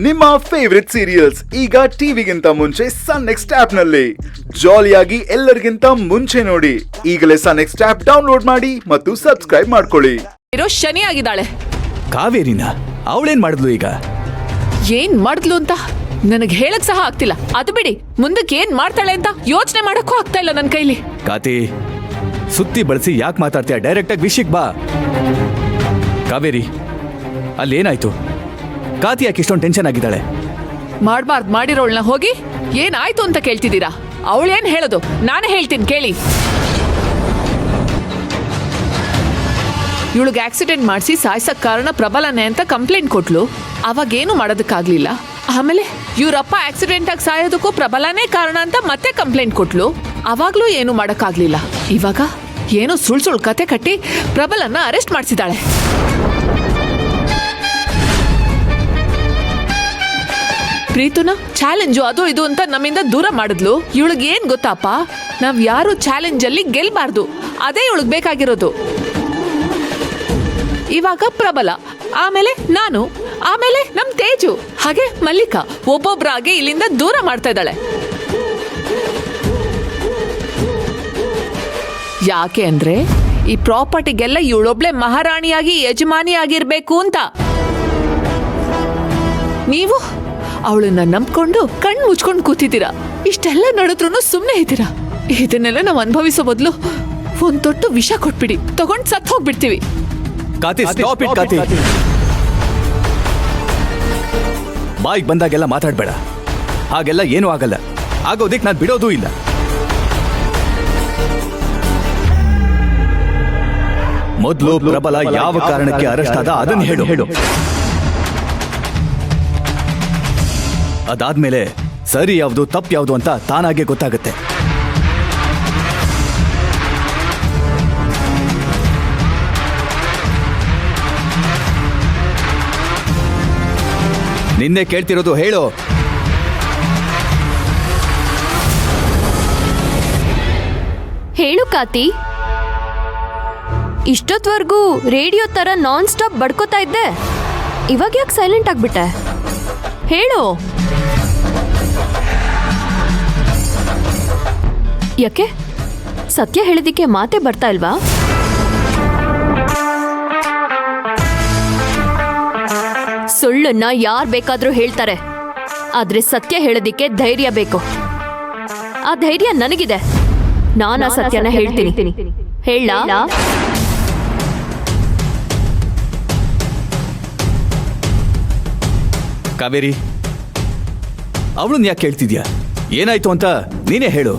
ನಿಮ್ಮ favourite serials ಈಗ ಟಿವಿಗಿಂತ ಮುಂಚೆ ಸನ್ ನೆಕ್ಸ್ಟ್ ಆಪ್ ನಲ್ಲಿ ಜಾಲಿಯಾಗಿ ಎಲ್ಲರಿಗಿಂತ ಮುಂಚೆ ನೋಡಿ. ಈಗಲೇ ಸನ್ ನೆಕ್ಸ್ಟ್ ಆಪ್ ಡೌನ್ಲೋಡ್ ಮಾಡಿ ಮತ್ತು ಸಬ್ಸ್ಕ್ರೈಬ್ ಮಾಡ್ಕೊಳ್ಳಿ. ಶನಿ ಆಗಿದ್ದಾಳೆ ಕಾವೇರಿನ ಅವಳೇನ್ ಮಾಡಿದ್ಲು ಈಗ? ಏನ್ ಮಾಡಿದ್ಲು ಅಂತ ನನಗೆ ಹೇಳಕ್ ಸಹ ಆಗ್ತಿಲ್ಲ. ಅದು ಬಿಡಿ, ಮುಂದಕ್ಕೆ ಏನ್ ಮಾಡ್ತಾಳೆ ಅಂತ ಯೋಚನೆ ಮಾಡಕ್ಕೂ ಆಗ್ತಾ ಇಲ್ಲ ನನ್ನ ಕೈಲಿ. ಕಾತಿ, ಸುತ್ತಿ ಬಳಸಿ ಯಾಕೆ ಮಾತಾಡ್ತೀಯ? ಡೈರೆಕ್ಟ್ ಆಗಿ ವಿಷಯಕ್ಕೆ ಬಾ. ಕಾವೇರಿ, ಅಲ್ಲಿ ಏನಾಯ್ತು? ಕಾತಿ ಯಾಕೆ ಇಷ್ಟೊಂದು ಟೆನ್ಷನ್ ಆಗಿದ್ದಾಳೆ? ಮಾಡ್ಬಾರ್ದು ಮಾಡಿರೋಳ್ನ ಹೋಗಿ ಏನಾಯ್ತು ಅಂತ ಕೇಳ್ತಿದ್ದೀರಾ? ಅವಳೇನ್ ಹೇಳೋದು ನಾನೇ ಹೇಳ್ತೀನಿ ಕೇಳಿ. ಇವಳಿಗೆ ಆಕ್ಸಿಡೆಂಟ್ ಮಾಡಿಸಿ ಸಾಯ್ಸಕ್ ಕಾರಣ ಪ್ರಬಲನೆ ಅಂತ ಕಂಪ್ಲೇಂಟ್ ಕೊಟ್ಲು. ಅವಾಗೇನು ಮಾಡೋದಕ್ಕಾಗ್ಲಿಲ್ಲ. ಆಮೇಲೆ ಇವ್ರಪ್ಪ ಆಕ್ಸಿಡೆಂಟ್ ಆಗಿ ಸಾಯೋದಕ್ಕೂ ಪ್ರಬಲನೇ ಕಾರಣ ಅಂತ ಮತ್ತೆ ಕಂಪ್ಲೇಂಟ್ ಕೊಟ್ಲು. ಅವಾಗ್ಲೂ ಏನು ಮಾಡಕ್ಕಾಗ್ಲಿಲ್ಲ. ಇವಾಗ ಏನೋ ಸುಳ್ಳು ಕತೆ ಕಟ್ಟಿ ಪ್ರಬಲನ್ನ ಅರೆಸ್ಟ್ ಮಾಡಿಸಿದಾಳೆ. ಪ್ರೀತುನ ಚಾಲೆಂಜು ಅದು ಇದು ಅಂತ ನಮ್ಮಿಂದ ದೂರ ಮಾಡಿದ್ಲು. ಇವಳಿಗೆ ಏನ್ ಗೊತ್ತಪ್ಪ, ನಾವ್ ಯಾರು ಚಾಲೆಂಜ್ ಅಲ್ಲಿ ಗೆಲ್ಬಾರ್ದು, ಅದೇ ಇವಳಿಗೆ ಬೇಕಾಗಿರೋದು. ಇವಾಗ ಪ್ರಬಲ, ಆಮೇಲೆ ನಾನು, ಆಮೇಲೆ ನಮ್ ತೇಜು, ಹಾಗೆ ಮಲ್ಲಿಕಾ ಒಬ್ಬೊಬ್ರಾಗೆ ಇಲ್ಲಿಂದ ದೂರ ಮಾಡ್ತಾ ಇದ್ದಾಳೆ. ಯಾಕೆ ಅಂದ್ರೆ ಈ ಪ್ರಾಪರ್ಟಿಗೆಲ್ಲ ಇವಳೊಬ್ಳೆ ಮಹಾರಾಣಿಯಾಗಿ ಯಜಮಾನಿಯಾಗಿರ್ಬೇಕು ಅಂತ. ನೀವು ಅವಳನ್ನ ನಂಬ್ಕೊಂಡು ಕಣ್ಣು ಮುಚ್ಕೊಂಡು ಕೂತಿದ್ದೀರಾ. ಇಷ್ಟೆಲ್ಲ ನಡೆದ್ರೂ ಸುಮ್ಮನೆ ಇದ್ದೀರಾ. ಇದನ್ನೆಲ್ಲ ನಾವು ಅನುಭವಿಸೋ ಬದಲು ಒಂದ್ ತೊಟ್ಟು ವಿಷ ಕೊಟ್ಬಿಡಿ, ತಗೊಂಡ್ ಸತ್ ಹೋಗ್ಬಿಡ್ತೀವಿ. ಕಾತಿ, ಸ್ಟಾಪ್ ಇಟ್ ಕಾತಿ. ಬಾಯಿಗೆ ಬಂದಾಗೆಲ್ಲ ಮಾತಾಡ್ಬೇಡ. ಹಾಗೆಲ್ಲ ಏನೂ ಆಗಲ್ಲ. ಆಗೋದಿಕ್ ನಾನು ಬಿಡೋದೂ ಇಲ್ಲ. ಮೊದಲು ಪ್ರಬಲ ಯಾವ ಕಾರಣಕ್ಕೆ ಅರೆಸ್ಟ್ ಆದ ಅದನ್ನ ಹೇಳು. ಅದಾದ್ಮೇಲೆ ಸರಿ ಯಾವುದು ತಪ್ಪು ಯಾವುದು ಅಂತ ತಾನಾಗೆ ಗೊತ್ತಾಗುತ್ತೆ. ನಿನ್ನೆ ಕೇಳ್ತಿರೋದು ಹೇಳು. ಹೇಳು ಕಾತಿ. ಇಷ್ಟೊತ್ವರೆಗೂ ರೇಡಿಯೋ ತರ ನಾನ್ ಸ್ಟಾಪ್ ಬಡ್ಕೋತಾ ಇದ್ದೆ, ಇವಾಗ ಯಾಕೆ ಸೈಲೆಂಟ್ ಆಗ್ಬಿಟ್ಟೆ? ಹೇಳು. ಯಾಕೆ ಸತ್ಯ ಹೇಳಿದಕ್ಕೆ ಮಾತೇ ಬರ್ತಾ ಇಲ್ವಾ? ಸುಳ್ಳನ್ನ ಯಾರ್ ಬೇಕಾದ್ರೂ ಹೇಳ್ತಾರೆ, ಆದ್ರೆ ಸತ್ಯ ಹೇಳೋದಿಕ್ಕೆ ಧೈರ್ಯ ಬೇಕು. ಆ ಧೈರ್ಯ ನನಗಿದೆ. ನಾನು ಆ ಸತ್ಯನ ಹೇಳ್ತೀನಿ. ಹೇಳ. ಕಾವೇರಿ, ಅವಳನ್ನ ಯಾಕೆ ಕೇಳ್ತಿದ್ಯಾ? ಏನಾಯ್ತು ಅಂತ ನೀನೇ ಹೇಳು.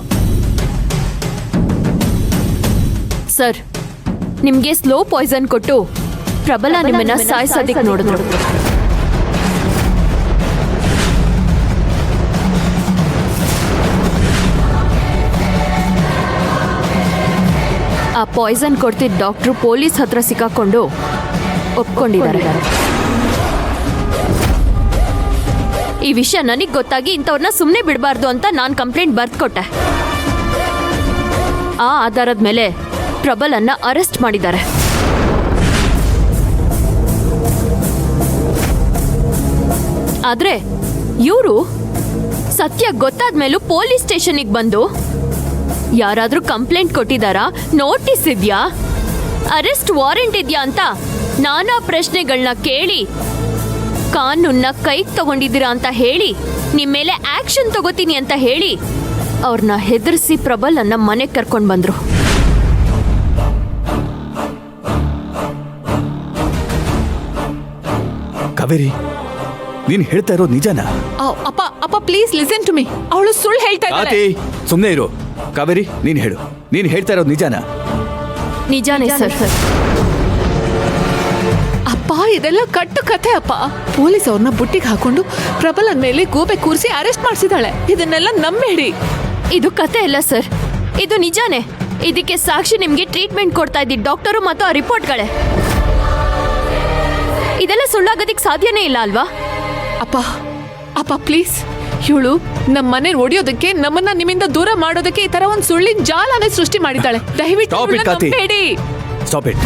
ಸರ್, ನಿಮ್ಗೆ ಸ್ಲೋ ಪಾಯ್ಸನ್ ಕೊಟ್ಟು ಪ್ರಬಲ ನಿಮ್ಮನ್ನ ಸಾಯಿಸೋದಕ್ಕೆ ನೋಡಿದ್ರು. ಆ ಪಾಯ್ಸನ್ ಕೊಡ್ತಿದ್ದ ಡಾಕ್ಟ್ರು ಪೊಲೀಸ್ ಹತ್ರ ಸಿಕ್ಕಾಕೊಂಡು ಒಪ್ಕೊಂಡಿದ್ದಾರೆ. ಈ ವಿಷಯ ನನಗ್ ಗೊತ್ತಾಗಿ ಇಂಥವ್ರನ್ನ ಸುಮ್ಮನೆ ಬಿಡಬಾರ್ದು ಅಂತ ನಾನು ಕಂಪ್ಲೇಂಟ್ ಬರ್ದ್ಕೊಟ್ಟೆ. ಆ ಆಧಾರದ ಮೇಲೆ ಪ್ರಬಲನ್ನ ಅರೆಸ್ಟ್ ಮಾಡಿದ್ದಾರೆ. ಆದ್ರೆ ಇವರು ಸತ್ಯ ಗೊತ್ತಾದ ಮೇಲೂ ಪೊಲೀಸ್ ಸ್ಟೇಷನ್ಗೆ ಬಂದು ಯಾರಾದ್ರೂ ಕಂಪ್ಲೇಂಟ್ ಕೊಟ್ಟಿದ್ದಾರಾ, ನೋಟಿಸ್ ಇದೆಯಾ, ಅರೆಸ್ಟ್ ವಾರೆಂಟ್ ಇದೆಯಾ ಅಂತ ನಾನಾ ಪ್ರಶ್ನೆಗಳನ್ನ ಕೇಳಿ ಕಾನೂನ್ನ ಕೈಗೆ ತಗೊಂಡಿದ್ದೀರಾ ಅಂತ ಹೇಳಿ ನಿಮ್ಮ ಮೇಲೆ ಆಕ್ಷನ್ ತಗೋತೀನಿ ಅಂತ ಹೇಳಿ ಅವ್ರನ್ನ ಹೆದರ್ಸಿ ಪ್ರಬಲನ್ನ ಮನೆಗೆ ಕರ್ಕೊಂಡು ಬಂದ್ರು. ಕಾವೇರಿ, ನೀನ್ ಹೇಳ್ತಾ ಇರೋದು ನಿಜನಾ? ಅಪ್ಪ ಪ್ಲೀಸ್ ಲಿಸನ್ ಟು ಮೀ. ಅವಳು ಸುಳ್ಳು ಹೇಳ್ತಾ ಇದ್ದಾಳೆ. ಸುಮ್ಮನೆ ಇರು. ಕಾವೇರಿ, ನೀನ್ ಹೇಳು, ನೀನ್ ಹೇಳ್ತಾ ಇರೋದು ನಿಜನಾ? ನಿಜಾನೇ ಸರ್. ಅಪ್ಪ, ಇದೆಲ್ಲ ಕಟ್ಟು ಕಥೆ ಅಪ್ಪ. ಪೊಲೀಸ್ ಅವ್ರನ್ನ ಬುಟ್ಟಿಗೆ ಹಾಕೊಂಡು ಪ್ರಬಲನ್ ಮೇಲೆ ಗೂಬೆ ಕೂರಿಸಿ ಅರೆಸ್ಟ್ ಮಾಡಿಸಿದಾಳೆ. ಇದನ್ನೆಲ್ಲ ನಂಬೇಡಿ. ಇದು ಕತೆ ಇಲ್ಲ ಸರ್, ಇದು ನಿಜಾನೇ. ಇದಕ್ಕೆ ಸಾಕ್ಷಿ ನಿಮ್ಗೆ ಟ್ರೀಟ್ಮೆಂಟ್ ಕೊಡ್ತಾ ಇದ್ದಿದ್ದ ಡಾಕ್ಟರು ಮತ್ತು ಆ ರಿಪೋರ್ಟ್ಗಳೇ. ಇದೆಲ್ಲ ಸುಳ್ಳಾಗೋದಿಕ್ ಸಾಧ್ಯನೇ ಇಲ್ಲ ಅಲ್ವಾ? ಅಪ್ಪ ಪ್ಲೀಸ್, ಇವಳು ನಮ್ಮ ಮನೆ ಒಡೆಯೋದಕ್ಕೆ, ನಮ್ಮನ್ನ ನಿಮ್ಮಿಂದ ದೂರ ಮಾಡೋದಕ್ಕೆ ಈ ತರ ಒಂದು ಸುಳ್ಳಿನ ಜಾಲನೇ ಸೃಷ್ಟಿ ಮಾಡಿದ್ದಾಳೆ. ದಯವಿಟ್ಟು ಸ್ಟಾಪ್ ಇಟ್.